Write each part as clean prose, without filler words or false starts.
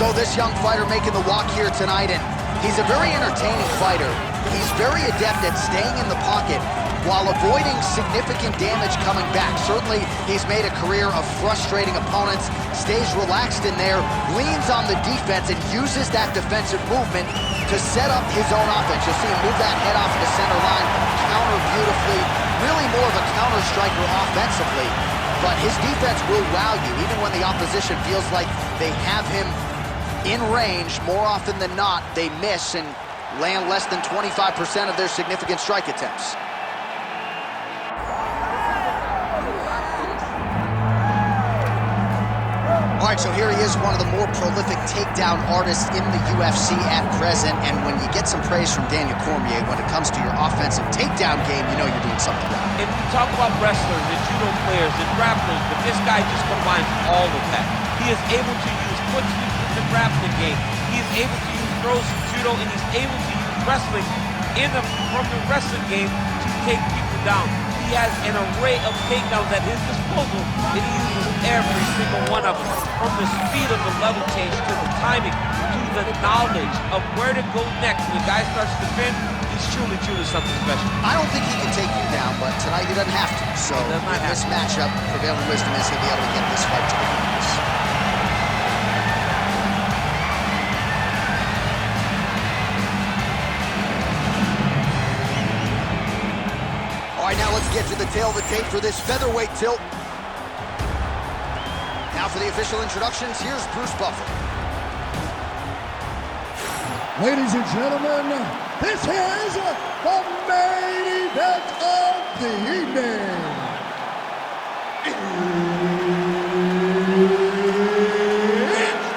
So this young fighter making the walk here tonight, and he's a very entertaining fighter. He's very adept at staying in the pocket while avoiding significant damage coming back. Certainly, he's made a career of frustrating opponents, stays relaxed in there, leans on the defense, and uses that defensive movement to set up his own offense. You'll see him move that head off the center line, counter beautifully, really more of a counter striker offensively. But his defense will wow you, even when the opposition feels like they have him in range. More often than not, they miss and land less than 25% of their significant strike attempts. All right, so here he is, one of the more prolific takedown artists in the UFC at present. And when you get some praise from Daniel Cormier when it comes to your offensive takedown game, you know you're doing something right. And we talk about wrestlers and judo players and grapplers, but this guy just combines all of that. He is able to use foot sweeps in the grappling game. He is able to use throws from judo, and he's able to use wrestling from the wrestling game to take people down. He has an array of takedowns at his disposal, and he uses every single one of them. From the speed of the level change, to the timing, to the knowledge of where to go next. When the guy starts to defend, he's truly something special. I don't think he can take you down, but tonight he doesn't have to. So in this matchup, prevailing wisdom is he'll be able to get this fight to the finish. All right, now let's get to the tail of the tape for this featherweight tilt. Now for the official introductions, here's Bruce Buffer. Ladies and gentlemen, this is the main event of the evening. It's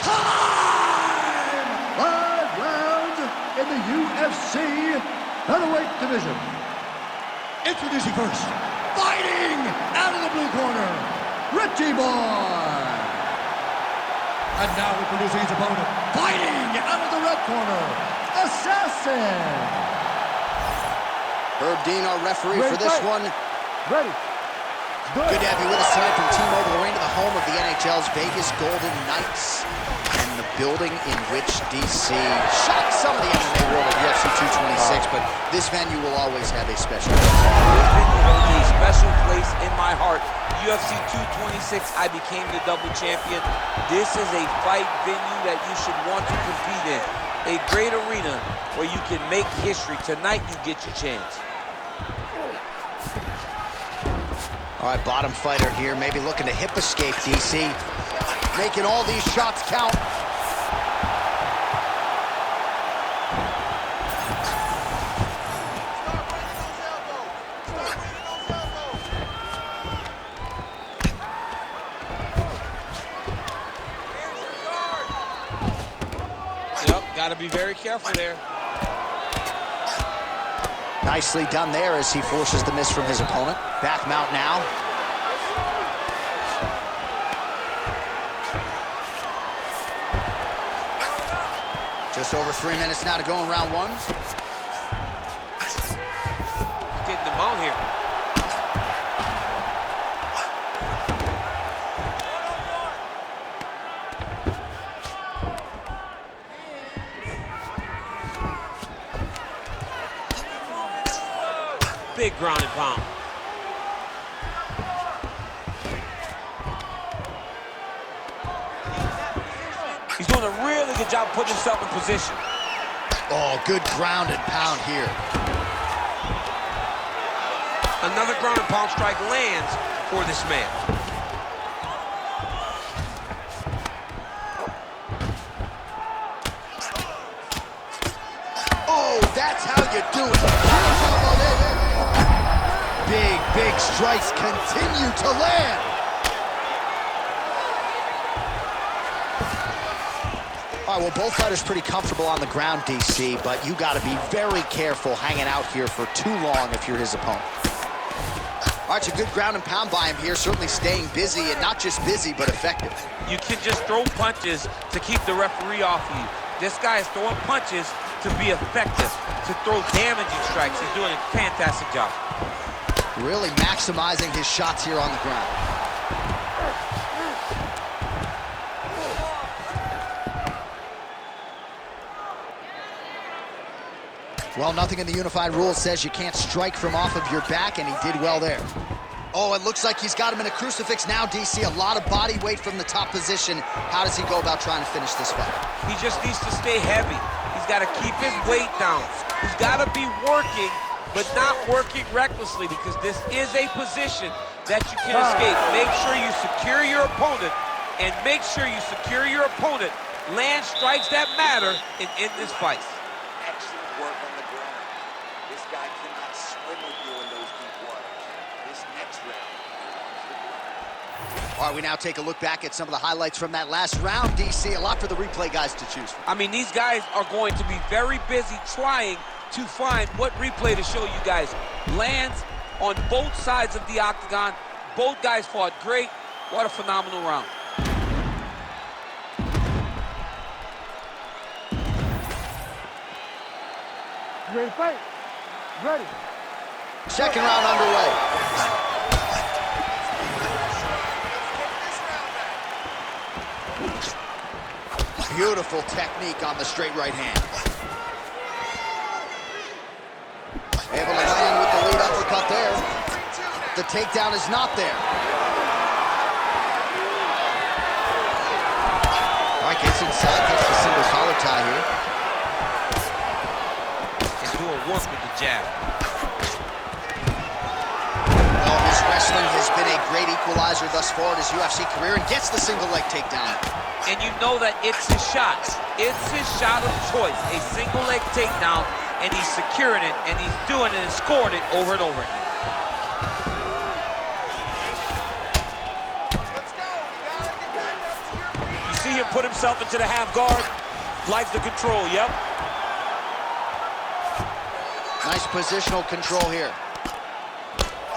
time! 5 rounds in the UFC featherweight division. Introducing first, fighting out of the blue corner, Richie Boy. And now introducing his opponent, fighting out of the red corner, Assassin. Herb Dean, our referee for this one. Ready. Good to have you with us tonight from T-Mobile Arena, the home of the NHL's Vegas Golden Knights, and the building in which DC shocked some of the MMA world at UFC 226, but this venue will always have a special place. This venue holds a special place in my heart. UFC 226, I became the double champion. This is a fight venue that you should want to compete in. A great arena where you can make history. Tonight, you get your chance. All right, bottom fighter here, maybe looking to hip escape, DC. Making all these shots count. Yep, gotta be very careful there. Nicely done there as he forces the miss from his opponent. Back mount now. Just over 3 minutes now to go in round one. Getting the mount here. Big ground and pound. He's doing a really good job putting himself in position. Oh, good ground and pound here. Another ground and pound strike lands for this man. Oh, that's how you do it. Big strikes continue to land. All right, well, both fighters pretty comfortable on the ground, DC, but you got to be very careful hanging out here for too long if you're his opponent. All right, it's a good ground and pound by him here, certainly staying busy, and not just busy, but effective. You can just throw punches to keep the referee off of you. This guy is throwing punches to be effective, to throw damaging strikes. He's doing a fantastic job. Really maximizing his shots here on the ground. Well, nothing in the unified rules says you can't strike from off of your back, and he did well there. Oh, it looks like he's got him in a crucifix now, DC. A lot of body weight from the top position. How does he go about trying to finish this fight? He just needs to stay heavy. He's got to keep his weight down. He's got to be working, but not working recklessly, because this is a position that you can escape. Make sure you secure your opponent, and make sure you secure your opponent. Land strikes that matter and end this fight. Excellent work on the ground. This guy cannot swim with you in those deep waters. This next round, All right, we now take a look back at some of the highlights from that last round, DC. A lot for the replay guys to choose from. I mean, these guys are going to be very busy trying to find what replay to show you guys. Lands on both sides of the octagon. Both guys fought great. What a phenomenal round. Ready to fight? Ready. Second round underway. Beautiful technique on the straight right hand. Able to land with the lead uppercut there. The takedown is not there. All right, gets inside, gets the single collar tie here. And do a work with the jab. Well, his wrestling has been a great equalizer thus far in his UFC career, and gets the single leg takedown. And you know that it's his shot. It's his shot of choice. A single leg takedown, and he's securing it, and he's doing it and scoring it over and over again. You see him put himself into the half guard. Likes the control, yep. Nice positional control here.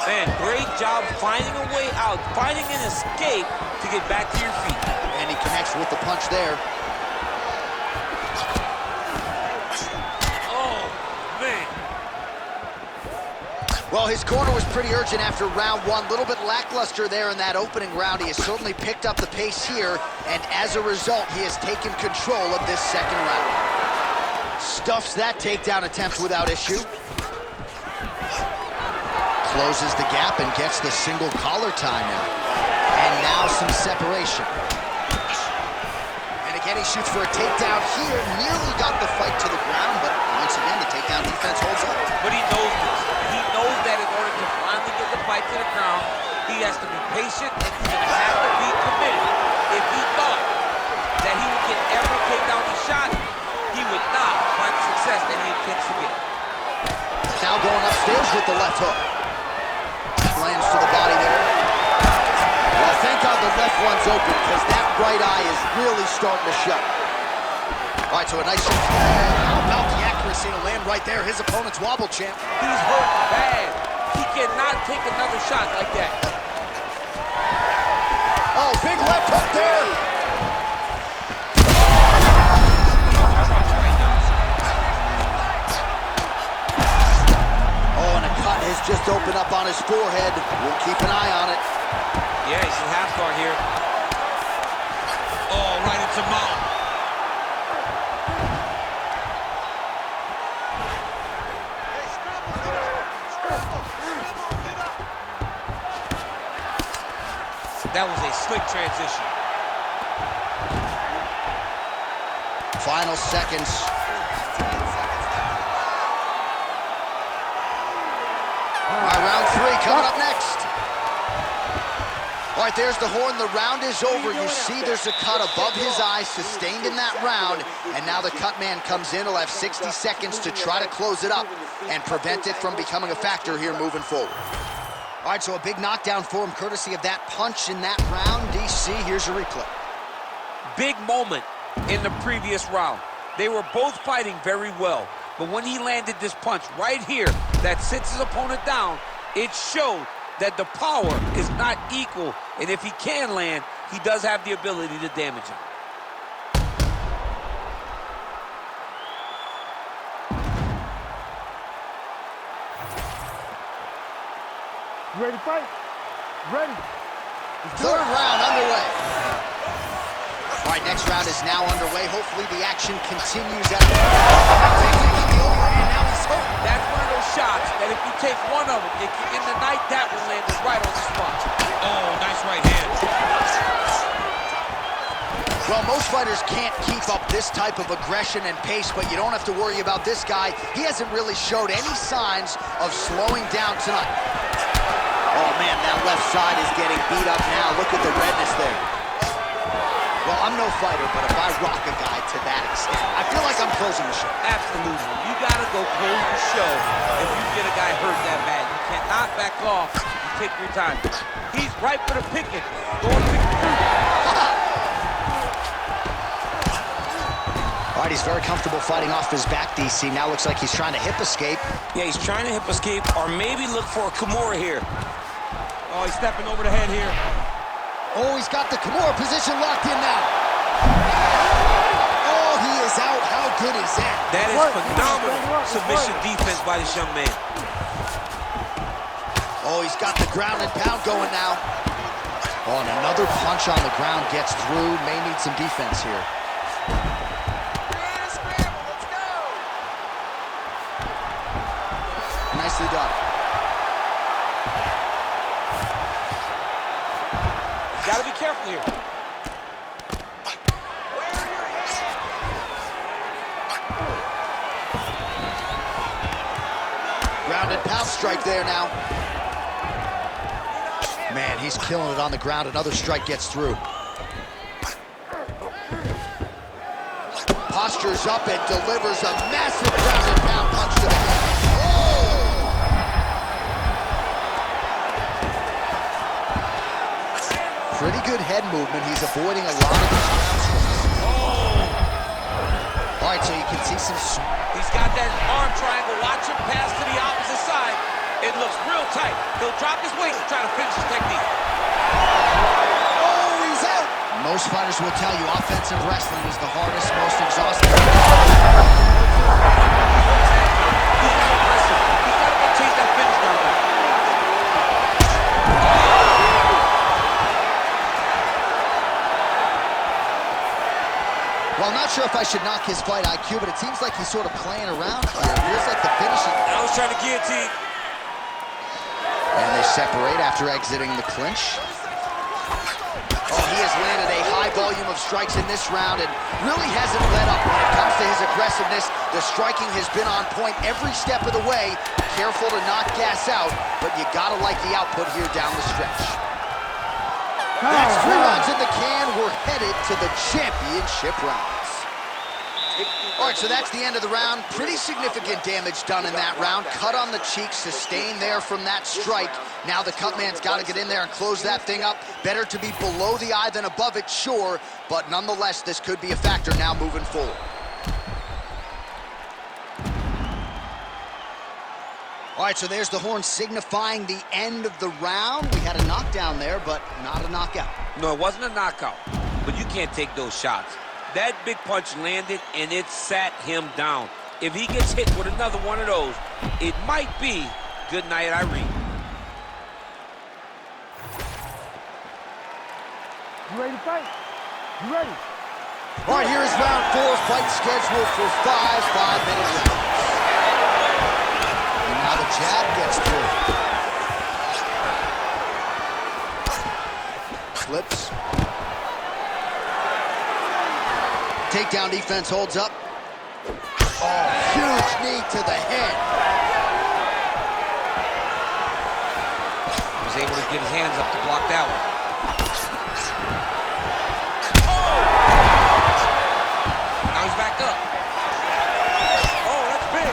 Man, great job finding a way out, finding an escape to get back to your feet. And he connects with the punch there. Oh, man. Well, his corner was pretty urgent after round one. A little bit lackluster there in that opening round. He has certainly picked up the pace here, and as a result, he has taken control of this second round. Stuffs that takedown attempt without issue. Closes the gap and gets the single collar tie now. And now some separation. And again, he shoots for a takedown here. Nearly got the fight to the ground, but once again, the takedown defense holds up. But he knows this. He knows that in order to finally get the fight to the ground, he has to be patient, and he's gonna have to be committed. If he thought that he would get every takedown he shot, he would not find the success that he intends to get. Now going upstairs with the left hook. Lands to the body there. Well, thank God the left one's open, because that right eye is really starting to shut. All right, so a nice shot. How about the accuracy to land right there? His opponent's wobble champ. He's hurt bad. He cannot take another shot like that. Oh, big left hook there. Has just opened up on his forehead. We'll keep an eye on it. Yeah, he's in half guard here. Oh, right into mouth. That was a slick transition. Final seconds. All right, round three coming up next. All right, there's the horn. The round is over. You see there's a cut above his eye, sustained in that round. And now the cut man comes in. He'll have 60 seconds to try to close it up and prevent it from becoming a factor here moving forward. All right, so a big knockdown for him, courtesy of that punch in that round. DC, here's a replay. Big moment in the previous round. They were both fighting very well. But when he landed this punch right here that sits his opponent down, it showed that the power is not equal. And if he can land, he does have the ability to damage him. You ready to fight? Ready. Third round underway. All right, next round is now underway. Hopefully the action continues at the overhand. Now he's That's one of those shots that if you take one of them, it can end the night. That one landed right on the spot. Oh, nice right hand. Well, most fighters can't keep up this type of aggression and pace, but you don't have to worry about this guy. He hasn't really showed any signs of slowing down tonight. Oh, man, that left side is getting beat up now. Look at the redness there. Well, I'm no fighter, but if I rock a guy to that extent, I feel like I'm closing the show. Absolutely. You got to go close the show if you get a guy hurt that bad. You cannot back off. You take your time. He's right for the picking. Going to pick the fruit. All right, he's very comfortable fighting off his back, DC. Now looks like he's trying to hip escape. Yeah, he's trying to hip escape or maybe look for a Kimura here. Oh, he's stepping over the head here. Oh, he's got the Kimura position locked in now. Oh, he is out. How good is that? That is phenomenal submission defense by this young man. Oh, he's got the ground and pound going now. Oh, and another punch on the ground gets through. May need some defense here. Nicely done. Got to be careful here. Ground and pound strike there now. Man, he's killing it on the ground. Another strike gets through. Postures up and delivers a massive ground and pound punch to the head. Pretty good head movement. He's avoiding a lot of these ground strikes. All right, so you can see some... He's got that arm triangle. Watch him pass to the opposite side. It looks real tight. He'll drop his weight and try to finish his technique. Oh, he's out! Most fighters will tell you offensive wrestling is the hardest, most exhausting. He's not aggressive. He's got to go chase that finish down there. Well, I'm not sure if I should knock his fight IQ, but it seems like he's sort of playing around here. It feels like the finish is... I was trying to guillotine. And they separate after exiting the clinch. Oh, he has landed a high volume of strikes in this round and really hasn't let up when it comes to his aggressiveness. The striking has been on point every step of the way. Careful to not gas out, but you gotta like the output here down the stretch. That's 3 rounds in the can. We're headed to the championship rounds. All right, so that's the end of the round. Pretty significant damage done in that round. Cut on the cheek, sustained there from that strike. Now the cut man's got to get in there and close that thing up. Better to be below the eye than above it, sure. But nonetheless, this could be a factor now moving forward. All right, so there's the horn signifying the end of the round. We had a knockdown there, but not a knockout. No, it wasn't a knockout, but you can't take those shots. That big punch landed, and it sat him down. If he gets hit with another one of those, it might be good night, Irene. You ready to fight? You ready? All right, here is round 4, fight scheduled for 5 5-minute rounds. And now the jab gets through. Flips. Takedown defense holds up. Oh, huge knee to the head. Was able to get his hands up to block that one. Oh! Now he's back up. Oh, that's big.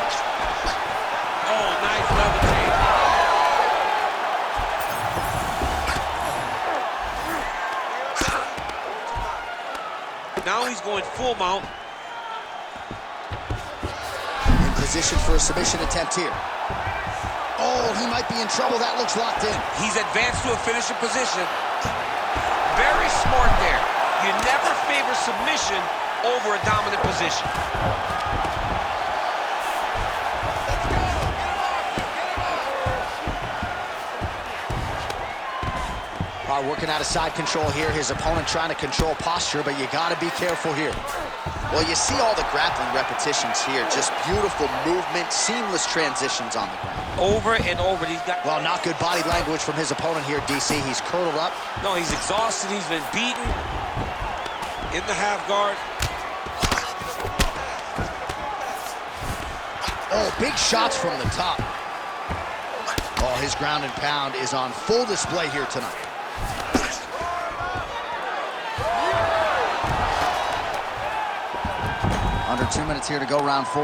Oh, nice levitate. Now he's going full mount. In position for a submission attempt here. Oh, he might be in trouble. That looks locked in. He's advanced to a finishing position. Very smart there. You never favor submission over a dominant position. All right, working out of side control here. His opponent trying to control posture, but you got to be careful here. Well, you see all the grappling repetitions here. Just beautiful movement, seamless transitions on the ground. Over and over. These guys. Well, not good body language from his opponent here, DC. He's curled up. No, he's exhausted. He's been beaten in the half guard. Oh, big shots from the top. Oh, his ground and pound is on full display here tonight. Under 2 minutes here to go, round 4.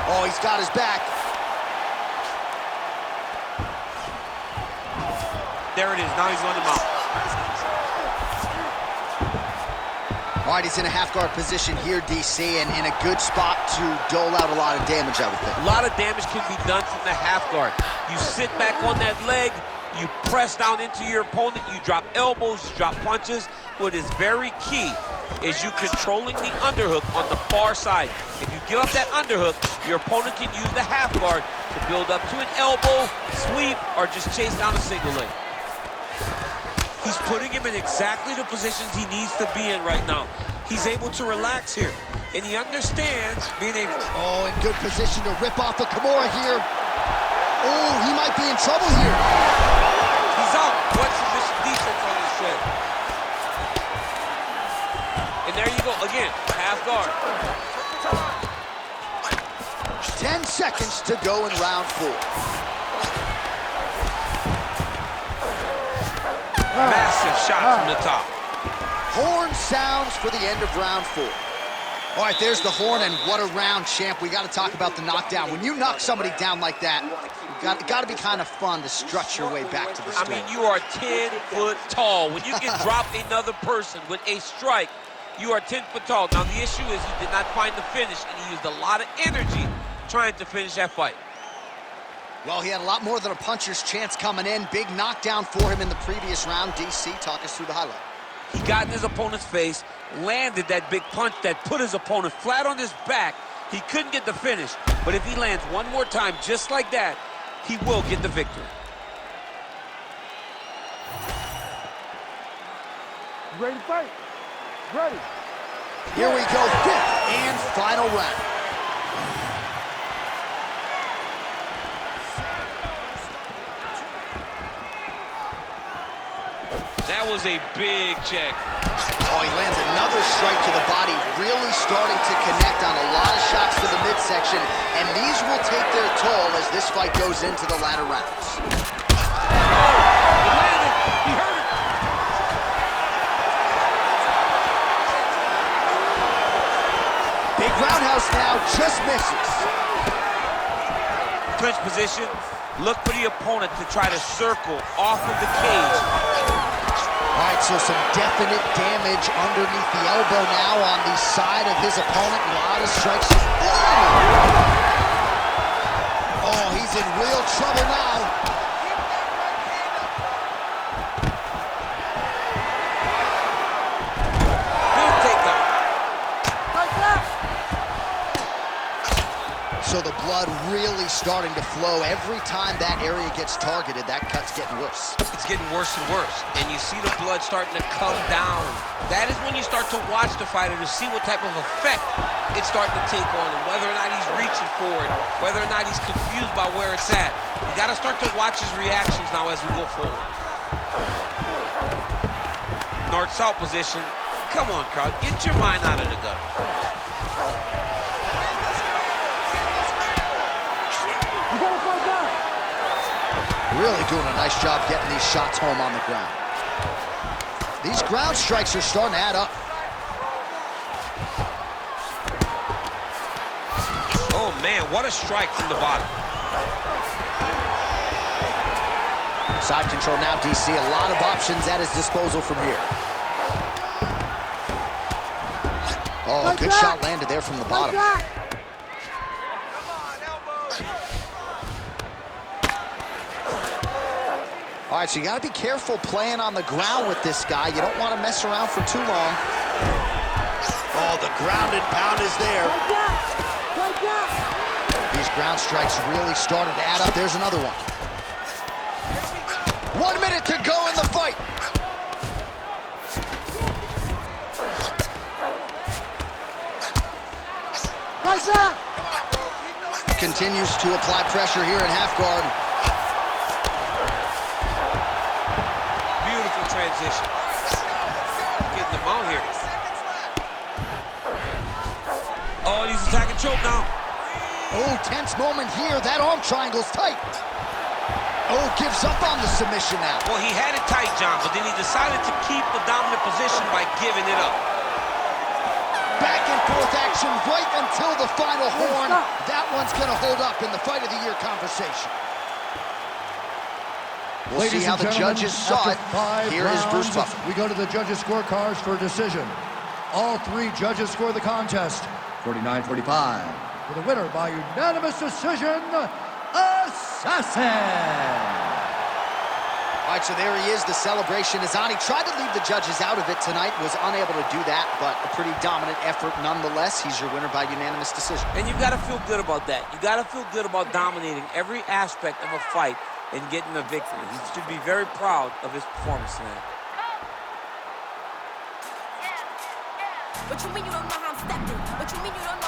Oh, he's got his back. There it is. Now he's on the mount. All right, he's in a half-guard position here, DC, and in a good spot to dole out a lot of damage, I would think. A lot of damage can be done from the half guard. You sit back on that leg, you press down into your opponent, you drop elbows, you drop punches. What is very key is you controlling the underhook on the far side. If you give up that underhook, your opponent can use the half guard to build up to an elbow, sweep, or just chase down a single leg. He's putting him in exactly the positions he needs to be in right now. He's able to relax here, and he understands being able... Oh, in good position to rip off the Kimura here. Oh, he might be in trouble here. He's out. What's this defense on his shed? And there you go, again, half guard. 10 seconds to go in round 4. Massive shot from the top. Horn sounds for the end of round 4. All right, there's the horn, and what a round, champ. We got to talk about the knockdown. When you knock somebody down like that, it got to be kind of fun to strut your way back to the stage. I mean, you are 10 foot tall. When you can drop another person with a strike, you are 10 foot tall. Now, the issue is he did not find the finish, and he used a lot of energy trying to finish that fight. Well, he had a lot more than a puncher's chance coming in. Big knockdown for him in the previous round. DC, talk us through the highlight. He got in his opponent's face, landed that big punch that put his opponent flat on his back. He couldn't get the finish, but if he lands one more time just like that, he will get the victory. You ready to fight? Ready. Here we go, 5th and final round. That was a big check. Oh, he lands another strike to the body, really starting to connect on a lot of shots to the midsection, and these will take their toll as this fight goes into the latter rounds. He landed. He hurt it. Big roundhouse now, just misses. Clinch position. Look for the opponent to try to circle off of the cage. All right, so some definite damage underneath the elbow now on the side of his opponent. A lot of strikes. Oh, he's in real trouble now. Big takedown. So the blood really starting to flow. Every time that area gets targeted, that cut's getting worse. It's getting worse and worse, and you see the blood starting to come down. That is when you start to watch the fighter to see what type of effect it's starting to take on him, whether or not he's reaching for it, whether or not he's confused by where it's at. You got to start to watch his reactions now as we go forward. North-south position. Come on, crowd, get your mind out of the gutter. You gotta fight back. Really doing a nice job getting these shots home on the ground. These ground strikes are starting to add up. Oh, man, what a strike from the bottom. Side control now, DC. A lot of options at his disposal from here. Oh, good shot landed there from the bottom. All right, so you got to be careful playing on the ground with this guy. You don't want to mess around for too long. Oh, the ground and pound is there. He's Ground strikes really started to add up. There's another one. 1 minute to go in the fight. Nice shot. Continues to apply pressure here in half guard. Beautiful transition. Getting them out here. Oh, he's attacking choke now. Oh, tense moment here. That arm triangle's tight. Oh, gives up on the submission now. Well, he had it tight, John, but then he decided to keep the dominant position by giving it up. Back and forth action right until the final horn. That one's going to hold up in the Fight of the Year conversation. We'll see how the judges saw it. Here is Bruce Buffer. We go to the judges' scorecards for a decision. All three judges score the contest 49-45. For the winner by unanimous decision, Assassin! All right, so there he is. The celebration is on. He tried to leave the judges out of it tonight, was unable to do that, but a pretty dominant effort nonetheless. He's your winner by unanimous decision. And you got to feel good about that. You got to feel good about dominating every aspect of a fight and getting a victory. He should be very proud of his performance tonight. What you mean you don't know how I'm stepping? What you mean you don't know